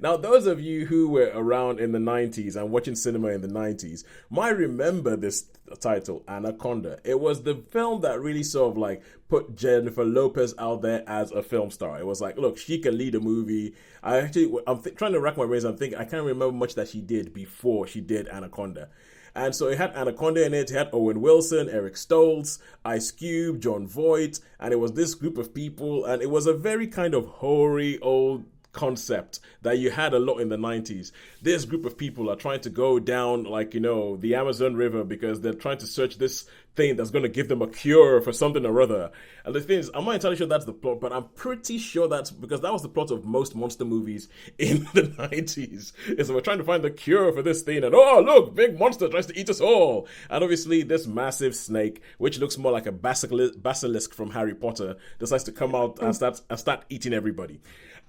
Now, those of you who were around in the 90s and watching cinema in the 90s might remember this title, Anaconda. It was the film that really sort of like put Jennifer Lopez out there as a film star. It was like, look, she can lead a movie. I'm trying to rack my brains. I'm thinking, I can't remember much that she did before she did Anaconda. And so it had Anaconda in it. It had Owen Wilson, Eric Stoltz, Ice Cube, John Voight, and it was this group of people. And it was a very kind of hoary old concept that you had a lot in the 90s. This group of people are trying to go down, like, the Amazon River because they're trying to search this thing that's going to give them a cure for something or other. And the thing is, I'm not entirely sure that's the plot, but I'm pretty sure that's because that was the plot of most monster movies in the 90s. Is we're trying to find the cure for this thing, and oh, look, big monster tries to eat us all. And obviously, this massive snake, which looks more like a basilisk from Harry Potter, decides to come out and start eating everybody.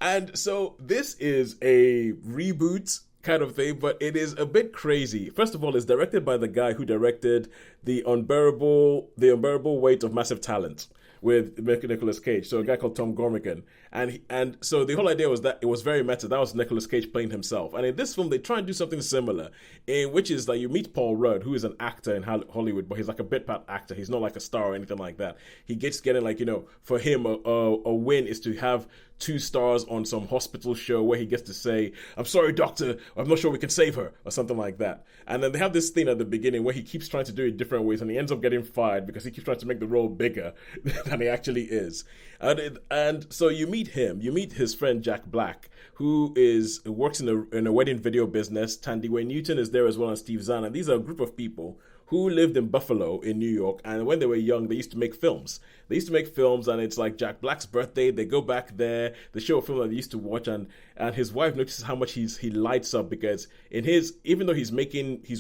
And so this is a reboot kind of thing, but it is a bit crazy. First of all, it's directed by the guy who directed the unbearable weight of massive talent with Nicolas Cage. So a guy called Tom Gormican. And so the whole idea was that it was very meta. That was Nicolas Cage playing himself. And in this film, they try and do something similar, in which is that you meet Paul Rudd, who is an actor in Hollywood, but he's like a bit part actor. He's not like a star or anything like that. He gets getting like, for him, a win is to have 2 stars on some hospital show where he gets to say, I'm sorry, doctor, I'm not sure we can save her, or something like that. And then they have this thing at the beginning where he keeps trying to do it different ways, and he ends up getting fired because he keeps trying to make the role bigger than he actually is. And so you meet him, you meet his friend Jack Black, who works in a wedding video business. Tandy Way Newton is there as well, and Steve Zahn, and these are a group of people who lived in Buffalo in New York, and when they were young, they used to make films. And it's like Jack Black's birthday. They go back there, they show a film that they used to watch, and his wife notices how much he lights up because even though he's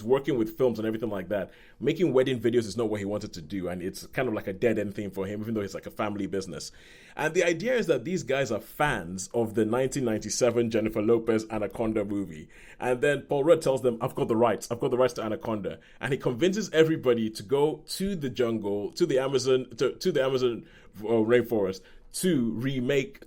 working with films and everything like that, making wedding videos is not what he wanted to do, and it's kind of like a dead end thing for him, even though it's like a family business. And the idea is that these guys are fans of the 1997 Jennifer Lopez Anaconda movie. And then Paul Rudd tells them, I've got the rights to Anaconda. And he convinces everybody to go to the jungle, to the Amazon rainforest, to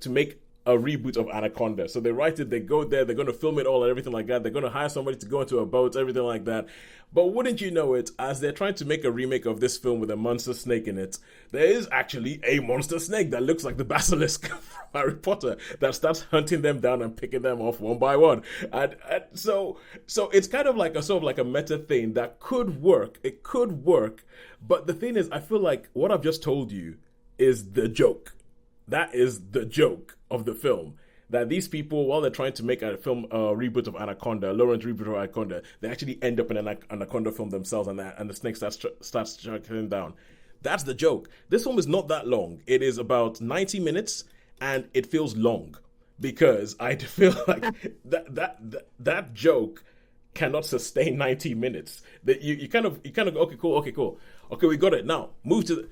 make a reboot of Anaconda. So they write it, they go there, they're going to film it all and everything like that. They're going to hire somebody to go into a boat, everything like that. But wouldn't you know it, as they're trying to make a remake of this film with a monster snake in it, there is actually a monster snake that looks like the basilisk from Harry Potter that starts hunting them down and picking them off one by one. And so it's kind of like a meta thing that could work. It could work. But the thing is, I feel like what I've just told you is the joke. That is the joke of the film. That these people, while they're trying to make a film reboot of Anaconda, Lawrence reboot of Anaconda, they actually end up in an Anaconda film themselves, and the snake starts striking down. That's the joke. This film is not that long. It is about 90 minutes, and it feels long because I feel like that joke cannot sustain 90 minutes. That you kind of okay, cool, okay, we got it. Now move to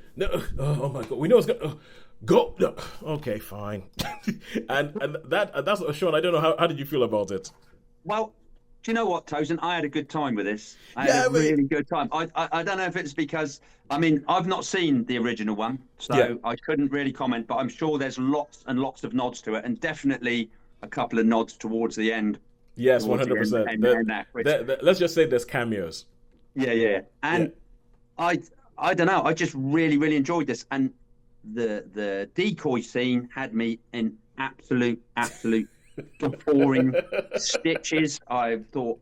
oh my god, we know it's going. Go. No. Okay, fine. and that's Sean. I don't know how did you feel about it? Well, do you know what, Tosin? I had a good time with this. I had a really good time. I don't know if it's because I've not seen the original one, so I couldn't really comment. But I'm sure there's lots and lots of nods to it, and definitely a couple of nods towards the end. Yes, 100%. Let's just say there's cameos. Yeah. And I don't know. I just really enjoyed this, and the decoy scene had me in absolute pouring stitches. I thought,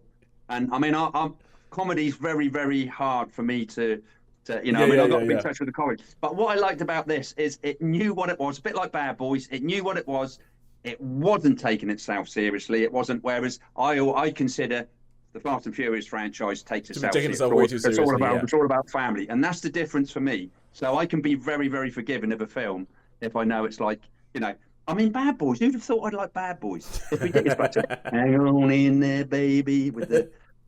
and I'm comedy's very hard for me to I've got to be in touch with the comedy. But what I liked about this is it knew what it was, a bit like Bad Boys. It knew what it was. It wasn't taking itself seriously. It wasn't. Whereas I consider the Fast and Furious franchise takes itself way too seriously. It's all about family, and that's the difference for me. So I can be very forgiving of a film if I know it's like, Bad Boys. Who'd have thought I'd like Bad Boys? It's ridiculous. Hang on in there, baby.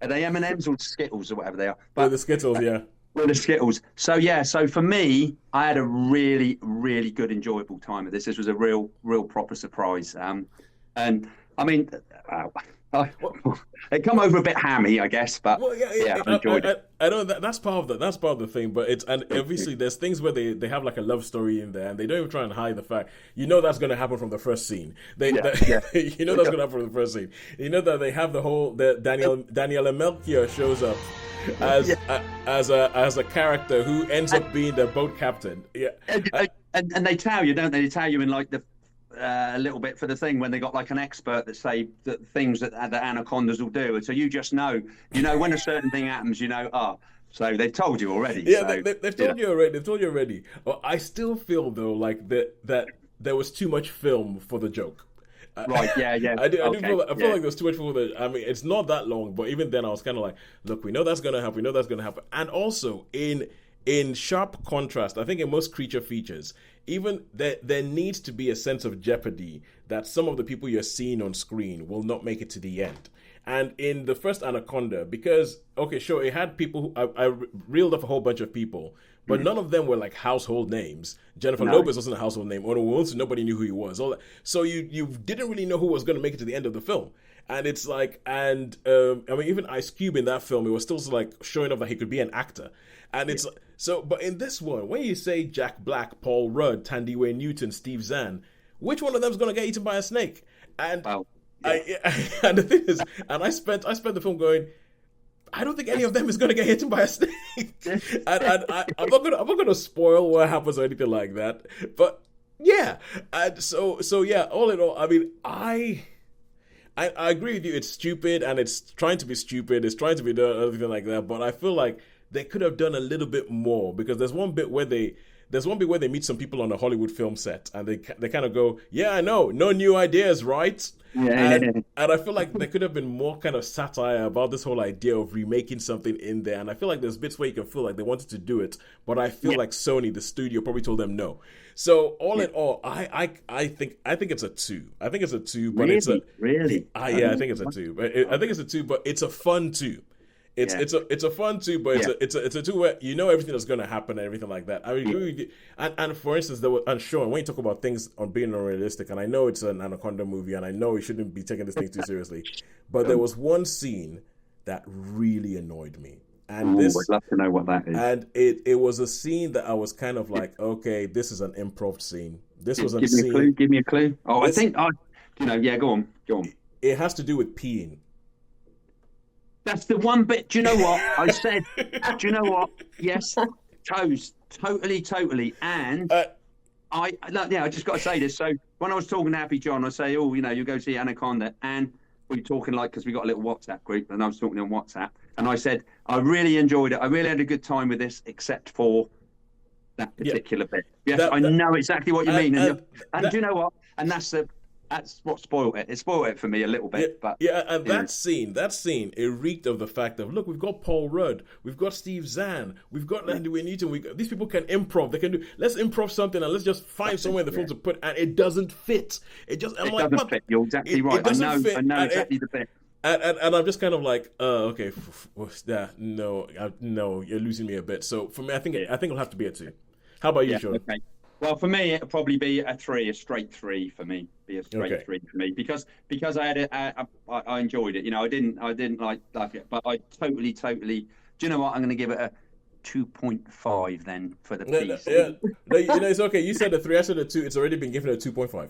Are they M&Ms or Skittles or whatever they are? But the Skittles, yeah. With the Skittles. So for me, I had a really good, enjoyable time with this. This was a real proper surprise. It come over a bit hammy, I guess, but Well, yeah, yeah, I enjoyed it. I know that's part of that's part of the thing, but it's and obviously there's things where they have like a love story in there, and they don't even try and hide the fact. You know that's going to happen from the first scene. Yeah. You know that's going to happen from the first scene. You know that they have the whole that Daniela Melchior shows up as as a character who ends up being the boat captain. Yeah, And they tell you, don't they? They tell you in like the a little bit for the thing when they got like an expert that say that things that anacondas will do, and so you just know, when a certain thing happens, so they've told you already. Yeah, so, they've told you already. They've told you already. Well, I still feel though like that there was too much film for the joke. Right, yeah. I do feel like there's too much for the. I mean, it's not that long, but even then, I was kind of like, look, we know that's gonna happen. We know that's gonna happen, and also in sharp contrast, I think in most creature features, even there needs to be a sense of jeopardy that some of the people you're seeing on screen will not make it to the end. And in the first Anaconda, because, okay, sure, it had people who I reeled off a whole bunch of people, but none of them were like household names. Jennifer Lopez wasn't a household name. Owen Wilson, nobody knew who he was. All that. So you didn't really know who was going to make it to the end of the film. And it's like, I mean, even Ice Cube in that film, it was still like showing off that he could be an actor. And it's so, but in this one, when you say Jack Black, Paul Rudd, Tandiwe Newton, Steve Zahn, which one of them is going to get eaten by a snake? And and the thing is, and I spent the film going, I don't think any of them is going to get eaten by a snake. and I'm not going to spoil what happens or anything like that. But yeah, and so yeah, all in all, I mean, I agree with you. It's stupid, and it's trying to be stupid. It's trying to be done, everything like that. But I feel like they could have done a little bit more, because there's one bit where they meet some people on a Hollywood film set, and they kind of go, "Yeah, I know, no new ideas, right?" And I feel like there could have been more kind of satire about this whole idea of remaking something in there. And I feel like there's bits where you can feel like they wanted to do it, but I feel like Sony, the studio, probably told them no. So all in all, I think it's a 2. I think it's a 2, but it's a really. I think it's a 2. But I think it's a 2, but it's a fun 2. It's a fun 2, but it's a 2 where you know everything that's going to happen and everything like that. I mean, agree with you. And for instance, Sean, when you talk about things on being unrealistic, and I know it's an Anaconda movie, and I know we shouldn't be taking this thing too seriously, but there was one scene that really annoyed me. And I'd love to know what that is. And it was a scene that I was kind of like, okay, this is an improv scene. This was a scene. Give me a clue. Oh, I think go on. It has to do with peeing. That's the one bit. Do you know what I said? Do you know what? Yes, totally. And I just got to say this. So when I was talking to Happy John, I say, you go see Anaconda, and we're talking because we got a little WhatsApp group, and I was talking on WhatsApp, and I said I really enjoyed it. I really had a good time with this, except for that particular bit. Yes, I know exactly what you mean. And do you know what? And that's what spoiled it. It spoiled it for me a little bit. That scene, it reeked of the fact of, look, we've got Paul Rudd, we've got Steve Zahn, we've got Tandiwe Newton. These people can improv. They can do. Let's improv something and let's just find somewhere in the film to put. And it doesn't fit. It doesn't fit. You're exactly right. I know exactly the bit. And I'm just kind of like, okay, no, you're losing me a bit. So for me, I think it'll have to be a 2. How about you, Sean? Okay. Well, for me, it'll probably be a 3, a straight 3 for me. Be a straight 3 for me because I had I enjoyed it. I didn't like it, but I totally. Do you know what? I'm going to give it a 2.5 then for the piece. No, it's okay. You said a 3, I said a 2. It's already been given a 2.5.